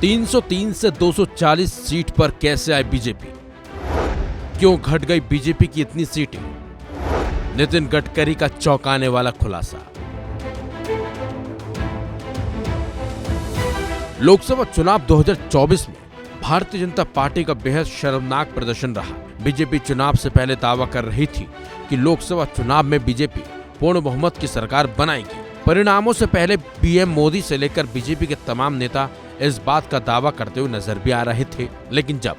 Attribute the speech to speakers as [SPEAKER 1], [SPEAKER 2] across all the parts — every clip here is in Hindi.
[SPEAKER 1] 303 से 240 सीट पर कैसे आई बीजेपी? क्यों घट गई बीजेपी की इतनी सीटें? नितिन गडकरी का चौंकाने वाला खुलासा। लोकसभा चुनाव 2024 में भारतीय जनता पार्टी का बेहद शर्मनाक प्रदर्शन रहा। बीजेपी चुनाव से पहले दावा कर रही थी कि लोकसभा चुनाव में बीजेपी पूर्ण बहुमत की सरकार बनाएगी। परिणामों से पहले पीएम मोदी से लेकर बीजेपी के तमाम नेता इस बात का दावा करते हुए नजर भी आ रहे थे, लेकिन जब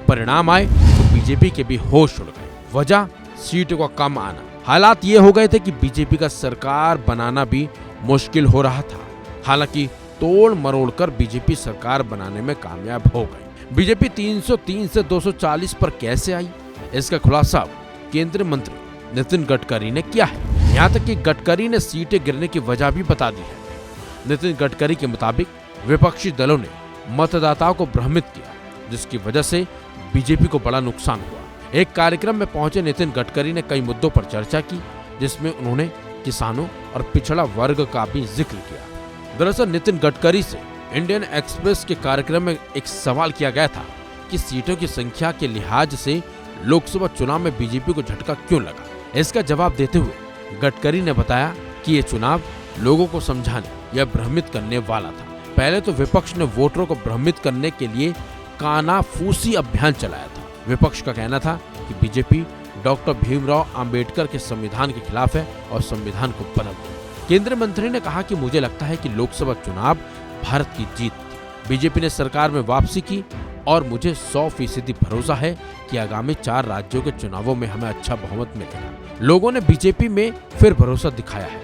[SPEAKER 1] परिणाम आए तो बीजेपी के भी होश उड़ गए। वजह सीटों का कम आना। हालात ये हो गए थे कि बीजेपी का सरकार बनाना भी मुश्किल हो रहा था। हालांकि तोड़ मरोड़ कर बीजेपी सरकार बनाने में कामयाब हो गई। बीजेपी 303 से 240 पर कैसे आई, इसका खुलासा केंद्रीय मंत्री नितिन गडकरी ने किया है। यहाँ तक कि गडकरी ने सीटें गिरने की वजह भी बता दी है। नितिन गडकरी के मुताबिक विपक्षी दलों ने मतदाताओं को भ्रमित किया, जिसकी वजह से बीजेपी को बड़ा नुकसान हुआ। एक कार्यक्रम में पहुंचे नितिन गडकरी ने कई मुद्दों पर चर्चा की, जिसमें उन्होंने किसानों और पिछड़ा वर्ग का भी जिक्र किया। दरअसल नितिन गडकरी से इंडियन एक्सप्रेस के कार्यक्रम में एक सवाल किया गया था कि सीटों की संख्या के लिहाज से लोकसभा चुनाव में बीजेपी को झटका क्यों लगा। इसका जवाब देते हुए गडकरी ने बताया कि ये चुनाव लोगों को समझाने या भ्रमित करने वाला था। पहले तो विपक्ष ने वोटरों को भ्रमित करने के लिए कानाफूसी अभियान चलाया था। विपक्ष का कहना था कि बीजेपी डॉक्टर भीमराव अंबेडकर के संविधान के खिलाफ है और संविधान को बदल दे। केंद्रीय मंत्री ने कहा कि मुझे लगता है कि लोकसभा चुनाव भारत की जीत थी। बीजेपी ने सरकार में वापसी की और मुझे 100% भरोसा है कि आगामी 4 राज्यों के चुनावों में हमें अच्छा बहुमत मिलेगा। लोगों ने बीजेपी में फिर भरोसा दिखाया है।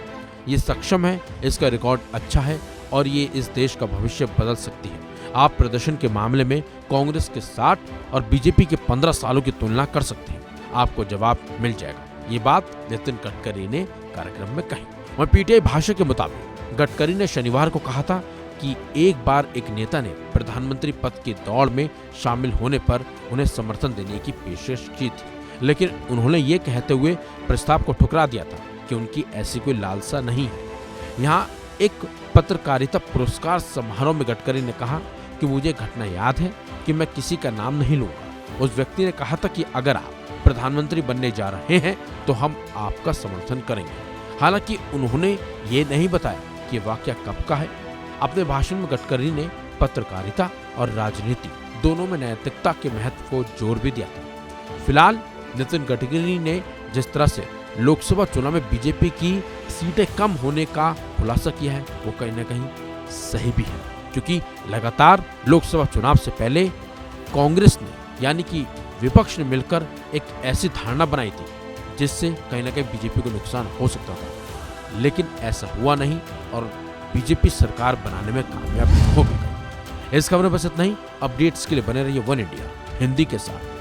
[SPEAKER 1] ये सक्षम है, इसका रिकॉर्ड अच्छा है और ये इस देश का भविष्य बदल सकती है। आप प्रदर्शन के मामले में कांग्रेस के 60 और बीजेपी के 15 सालों की तुलना कर सकते हैं। आपको जवाब मिल जाएगा। ये बात नितिन गडकरी ने कार्यक्रम में कही। वहीं पीटीआई भाषा के मुताबिक गडकरी ने शनिवार को कहा था कि एक बार एक नेता ने प्रधानमंत्री पद की दौड़ में शामिल होने पर उन्हें समर्थन देने की पेशकश की थी, लेकिन उन्होंने ये कहते हुए प्रस्ताव को ठुकरा दिया था कि उनकी ऐसी कोई लालसा नहीं है। यहाँ एक पत्रकारिता पुरस्कार समारोह में गडकरी ने कहा कि मुझे घटना याद है कि मैं किसी का नाम नहीं लूंगा। उस व्यक्ति ने कहा था कि अगर आप प्रधानमंत्री बनने जा रहे हैं तो हम आपका समर्थन करेंगे। हालांकि उन्होंने ये नहीं बताया कि वाकया कब का है। अपने भाषण में गडकरी ने पत्रकारिता और राजनीति दोनों में नैतिकता के महत्व को जोर भी दिया था। फिलहाल नितिन गडकरी ने जिस तरह से लोकसभा चुनाव में बीजेपी की सीटें कम होने का खुलासा किया है, वो कहीं न कहीं सही भी है, क्योंकि लगातार लोकसभा चुनाव से पहले कांग्रेस ने यानी कि विपक्ष ने मिलकर एक ऐसी धारणा बनाई थी जिससे कहीं न कहीं बीजेपी को नुकसान हो सकता था, लेकिन ऐसा हुआ नहीं और बीजेपी सरकार बनाने में कामयाब हो गई। इस खबर में बस इतना ही। अपडेट्स के लिए बने रहिए वन इंडिया हिंदी के साथ।